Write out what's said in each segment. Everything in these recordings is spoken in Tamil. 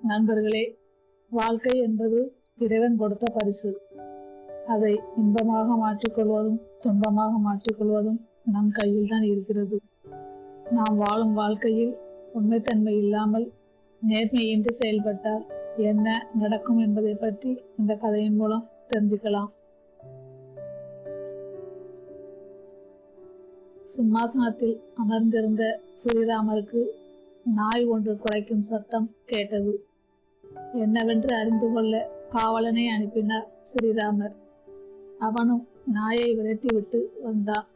நண்பர்களே, வாழ்க்கை என்பது இறைவன் கொடுத்த பரிசு. அதை இன்பமாக மாற்றிக்கொள்வதும் துன்பமாக மாற்றிக்கொள்வதும் நம் கையில் தான் இருக்கிறது. நாம் வாழும் வாழ்க்கையில் உண்மைத்தன்மை இல்லாமல் நேர்மையின்றி செயல்பட்டால் என்ன நடக்கும் என்பதை பற்றி இந்த கதையின் மூலம் தெரிஞ்சுக்கலாம். சிம்மாசனத்தில் அமர்ந்திருந்த ஸ்ரீராமருக்கு நாய் ஒன்று குரைக்கும் சத்தம் கேட்டது. என்னவென்று அறிந்து கொள்ள காவலனை அனுப்பினார் ஸ்ரீராமர். அவனும் நாயை விரட்டிவிட்டு வந்தான்.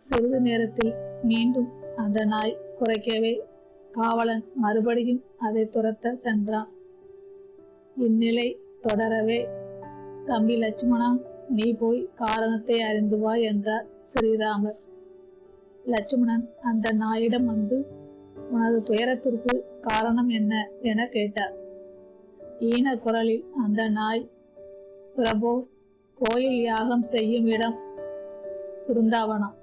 சிறிது நேரத்தில் மீண்டும் அந்த நாய் குரைக்கவே காவலன் மறுபடியும் அதை துரத்த சென்றான். இந்நிலை தொடரவே, தம்பி லட்சுமணா, நீ போய் காரணத்தை அறிந்து வா என்றார் ஸ்ரீராமர். லட்சுமணன் அந்த நாயிடம் வந்து, உனது துயரத்திற்கு காரணம் என்ன என கேட்டார். ஈன குரலில் அந்த நாய், பிரபு, கோயில் யாகம் செய்யும் இடம் பிருந்தாவனம்,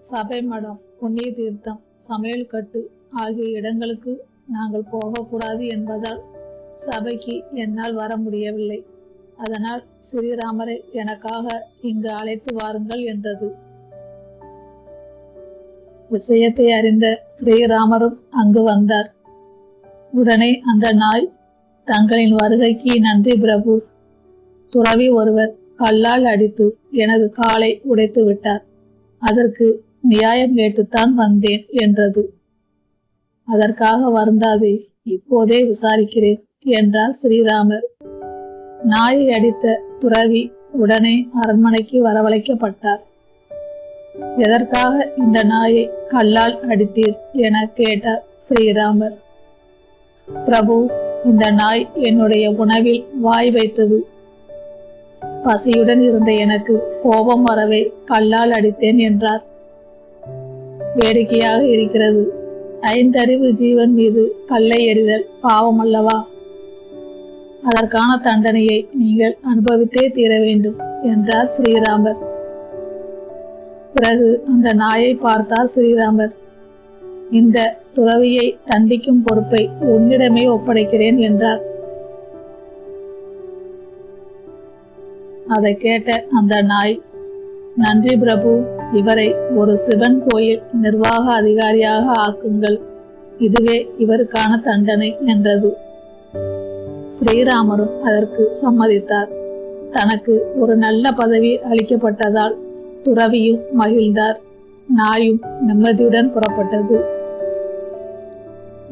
சபை மடம், புண்ணிய தீர்த்தம், சமையல் கட்டு ஆகிய இடங்களுக்கு நாங்கள் போகக்கூடாது என்பதால் சபைக்கு என்னால் வர முடியவில்லை. அதனால் ஸ்ரீராமரை எனக்காக இங்கு அழைத்து வாருங்கள் என்றது. விஷயத்தை அறிந்த ஸ்ரீராமரும் அங்கு வந்தார். உடனே அந்த நாய், தங்களின் வருகைக்கு நன்றி பிரபு. துறவி ஒருவர் கல்லால் அடித்து எனது காலை உடைத்து விட்டார். அதற்கு நியாயம் கேட்டுத்தான் வந்தேன் என்றது. அதற்காக வருந்தாதே, இப்போதே விசாரிக்கிறேன் என்றார் ஸ்ரீராமர். நாயை அடித்த துறவி உடனே அரண்மனைக்கு வரவழைக்கப்பட்டார். எதற்காக இந்த நாயை கல்லால் அடித்தீர் என கேட்டார் ஸ்ரீராமர். பிரபு, இந்த நாய் என்னுடைய உணவில் வாய் வைத்தது. பசியுடன் இருந்த எனக்கு கோபம் வரவே கல்லால் அடித்தேன் என்றார். வேடிக்கையாக இருக்கிறது. 5 அறிவு ஜீவன் மீது கல்லை எறிதல் பாவம் அல்லவா? அதற்கான தண்டனையை நீங்கள் அனுபவித்தே தீர வேண்டும் என்றார் ஸ்ரீராமர். பிறகு அந்த நாயை பார்த்தார் ஸ்ரீராமர். இந்த துறவியை தண்டிக்கும் பொறுப்பை உன்னிடமே ஒப்படைக்கிறேன் என்றார். அதை கேட்ட அந்த நாய், நன்றி பிரபு, இவரை ஒரு சிவன் கோயில் நிர்வாக அதிகாரியாக ஆக்குங்கள். இதுவே இவருக்கான தண்டனை என்றது. ஸ்ரீராமரும் அதற்கு சம்மதித்தார். தனக்கு ஒரு நல்ல பதவி அளிக்கப்பட்டதால் துறவியும் மகிழ்ந்தார். நாயும் நிம்மதியுடன் புறப்பட்டது.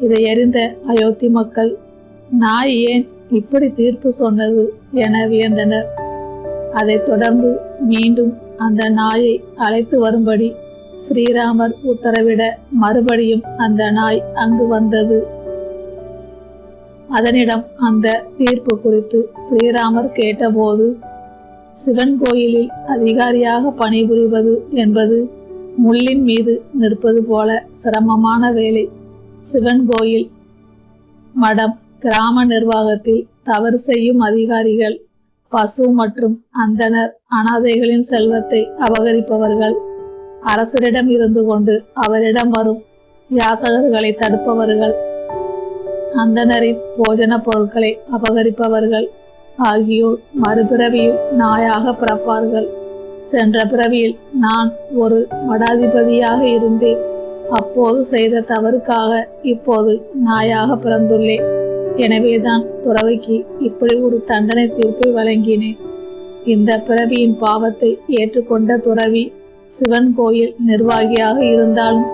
இதை அறிந்த அயோத்தி மக்கள், நாய் ஏன் இப்படி தீர்ப்பு சொன்னது என வியந்தனர். அதைத் தொடர்ந்து மீண்டும் அந்த நாயை அழைத்து வரும்படி ஸ்ரீராமர் உத்தரவிட மறுபடியும் அந்த நாய் அங்கு வந்தது. அதனிடம் அந்த தீர்ப்பு குறித்து ஸ்ரீராமர் கேட்டபோது, சிவன் கோயிலில் அதிகாரியாக பணிபுரிவது என்பது முள்ளின் மீது நிற்பது போல சிரமமான வேலை. சிவன் கோயில், மடம், கிராம நிர்வாகத்தில் தவறு செய்யும் அதிகாரிகள், பசு மற்றும் அந்தனர், அனாதைகளின் செல்வத்தை அபகரிப்பவர்கள், அரசரிடம் இருந்து கொண்டு அவரிடம் வரும் யாசகர்களை தடுப்பவர்கள், அந்தனரின் போஜன பொருட்களை அபகரிப்பவர்கள் ஆகியோர் மறுபிறவியில் நாயாக பிறப்பார்கள். சென்ற பிறவியில் நான் ஒரு மடாதிபதியாக இருந்தேன். அப்போது செய்த தவறுக்காக இப்போது நாயாக பிறந்துள்ளேன். எனவேதான் துறவிக்கு இப்படி ஒரு தண்டனை தீர்ப்பை வழங்கினேன். இந்த பிறவியின் பாவத்தை ஏற்றுக்கொண்ட துறவி சிவன் கோயில் நிர்வாகியாக இருந்தாலும்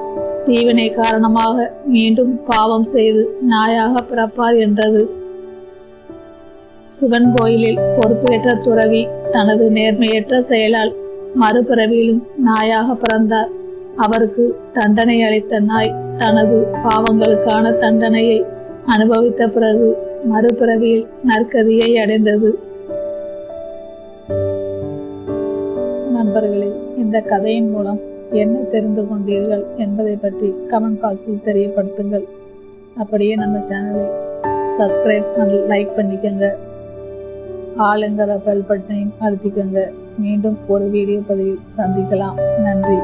தீவினை காரணமாக மீண்டும் பாவம் செய்து நாயாக பிறப்பார் என்றது. சிவன் கோயிலில் பொறுப்பேற்ற துறவி தனது நேர்மையற்ற செயலால் மறுபிறவியிலும் நாயாக பிறந்தார். அவருக்கு தண்டனை அளித்த நாய் தனது பாவங்களுக்கான தண்டனையை அனுபவித்த பிறகு மறுபிறவியில் நற்கதியை அடைந்தது. நண்பர்களே, இந்த கதையின் மூலம் என்ன தெரிந்து கொண்டீர்கள் என்பதை பற்றி கமெண்ட் பாக்ஸில் தெரியப்படுத்துங்கள். அப்படியே நம்ம சேனலை சப்ஸ்கிரைப் பண்ணி லைக் பண்ணிக்கங்க. ஆளுங்கிற பெல் பட்டனையும் அழுத்திக்கங்க. மீண்டும் ஒரு வீடியோ பதிவில் சந்திக்கலாம். நன்றி.